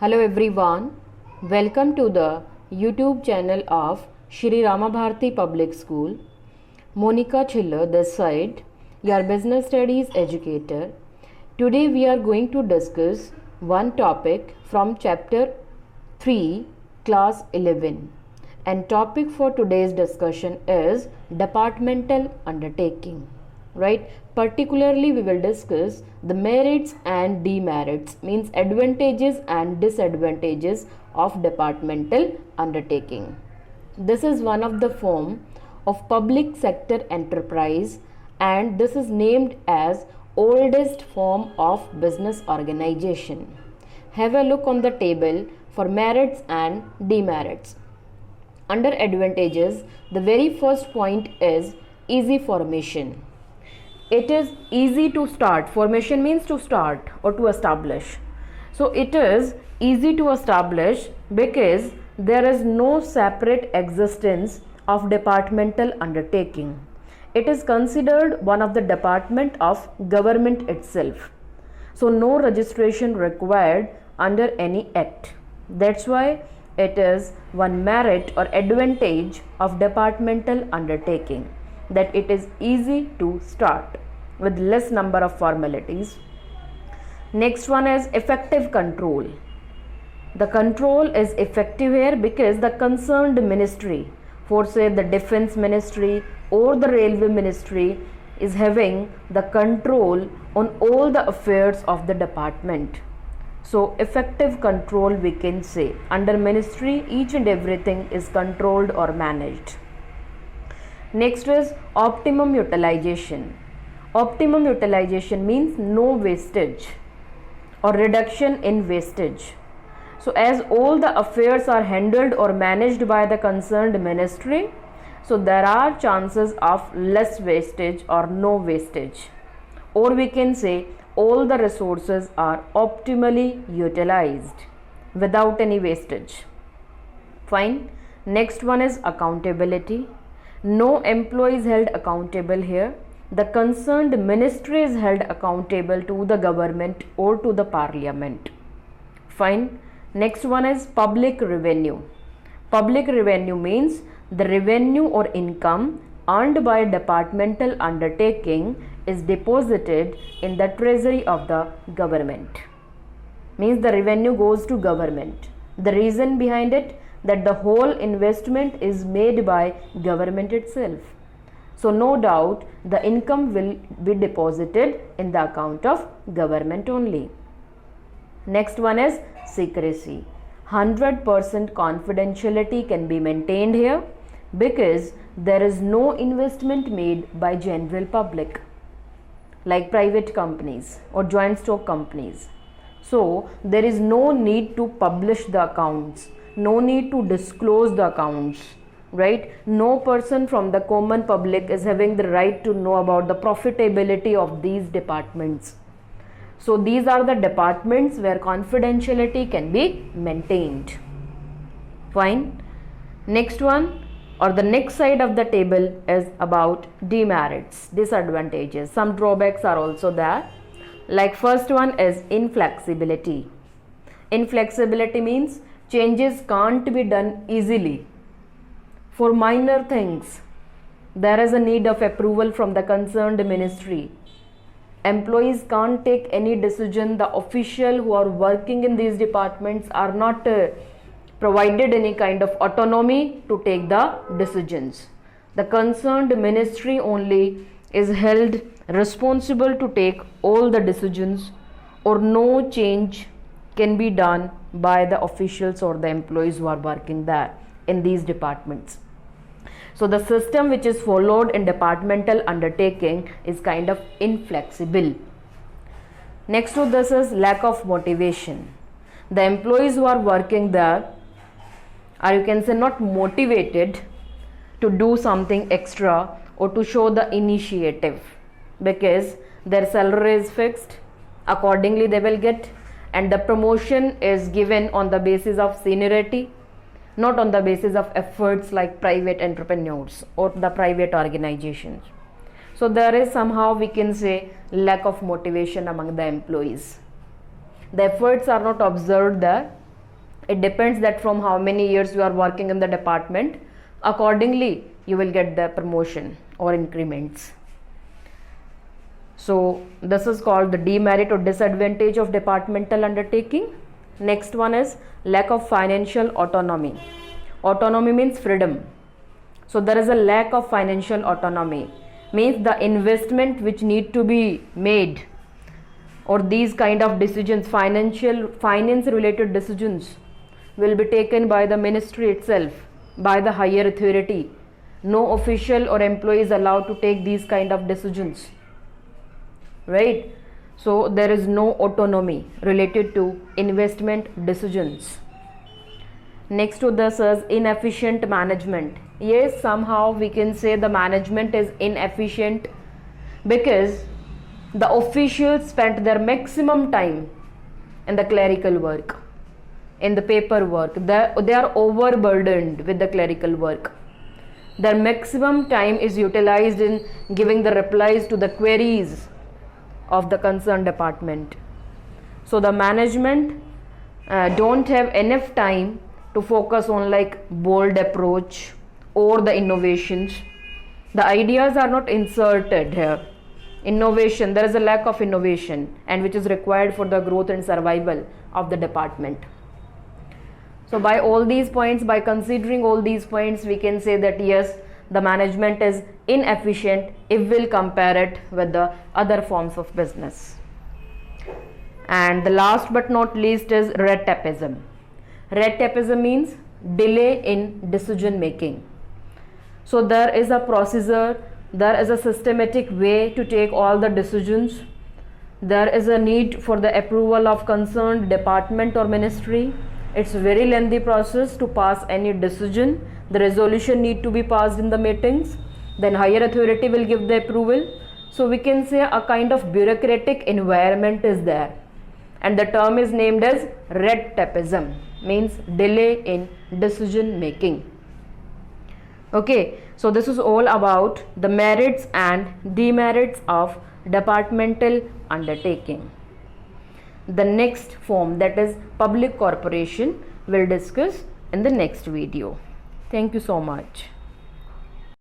Hello everyone, welcome to the YouTube channel of Shri Ramabharati Public School. Monica Chiller this side, your business studies educator. Today we are going to discuss one topic from chapter 3, class 11. And topic for today's discussion is departmental undertaking. Right? Particularly we will discuss the merits and demerits, means advantages and disadvantages of departmental undertaking. This is one of the form of public sector enterprise, and this is named as oldest form of business organization. Have a look on the table for merits and demerits. Under advantages, the very first point is easy formation. It is easy to start. Formation means to start or to establish. So it is easy to establish because there is no separate existence of departmental undertaking. It is considered one of the department of government itself. So no registration required under any act. That's why it is one merit or advantage of departmental undertaking, that it is easy to start with less number of formalities. Next one is effective control. The control is effective here because the concerned ministry, for say the defense ministry or the railway ministry, is having the control on all the affairs of the department. So effective control we can say. Under ministry, each and everything is controlled or managed. Next is optimum utilization. Optimum utilization means no wastage or reduction in wastage. So as all the affairs are handled or managed by the concerned ministry, so there are chances of less wastage or no wastage, or we can say all the resources are optimally utilized without any wastage. Fine. Next one is accountability. No employee is held accountable here. The concerned ministry is held accountable to the government or to the parliament. Fine. Next one is public revenue. Public revenue means the revenue or income earned by a departmental undertaking is deposited in the treasury of the government. Means the revenue goes to government. The reason behind it, that the whole investment is made by government itself. So no doubt the income will be deposited in the account of government only. Next one is secrecy. 100% confidentiality can be maintained here because there is no investment made by general public like private companies or joint stock companies. So there is no need to publish the accounts, no need to disclose the accounts, right? No person from the common public is having the right to know about the profitability of these departments. So these are the departments where confidentiality can be maintained. Fine. Next one, or the next side of the table, is about demerits, disadvantages. Some drawbacks are also there. Like first one is inflexibility. Inflexibility means changes can't be done easily. For minor things, there is a need of approval from the concerned ministry. Employees can't take any decision. The official who are working in these departments are not provided any kind of autonomy to take the decisions. The concerned ministry only is held responsible to take all the decisions, or no change can be done by the officials or the employees who are working there in these departments. So the system which is followed in departmental undertaking is kind of inflexible. Next to this is lack of motivation. The employees who are working there are, you can say, not motivated to do something extra or to show the initiative because their salary is fixed, accordingly they will get, and the promotion is given on the basis of seniority, not on the basis of efforts like private entrepreneurs or the private organizations. So there is somehow, we can say, lack of motivation among the employees. The efforts are not observed there, It depends that from how many years you are working in the department, accordingly you will get the promotion or increments. So this is called the demerit or disadvantage of departmental undertaking. Next one is lack of financial autonomy. Autonomy means freedom. So there is a lack of financial autonomy, means the investment which need to be made or these kind of decisions, finance related decisions will be taken by the ministry itself, by the higher authority. No official or employee is allowed to take these kind of decisions, right? So there is no autonomy related to investment decisions. Next to this is inefficient management. Yes, somehow we can say the management is inefficient because the officials spent their maximum time in the clerical work, in the paperwork. They are overburdened with the clerical work. Their maximum time is utilized in giving the replies to the queries of the concerned department. So the management don't have enough time to focus on like bold approach or the innovations. The ideas are not inserted here. Innovation, there is a lack of innovation, and which is required for the growth and survival of the department. So by all these points, by considering all these points, we can say that yes, the management is inefficient if we'll compare it with the other forms of business. And the last but not least is red tapeism. Red tapeism means delay in decision making. So there is a procedure, there is a systematic way to take all the decisions. There is a need for the approval of concerned department or ministry. It's a very lengthy process to pass any decision. The resolution need to be passed in the meetings. Then higher authority will give the approval. So we can say a kind of bureaucratic environment is there. And the term is named as red tapeism, means delay in decision making. Okay, so this is all about the merits and demerits of departmental undertaking. The next form, that is public corporation, we'll discuss in the next video. Thank you so much.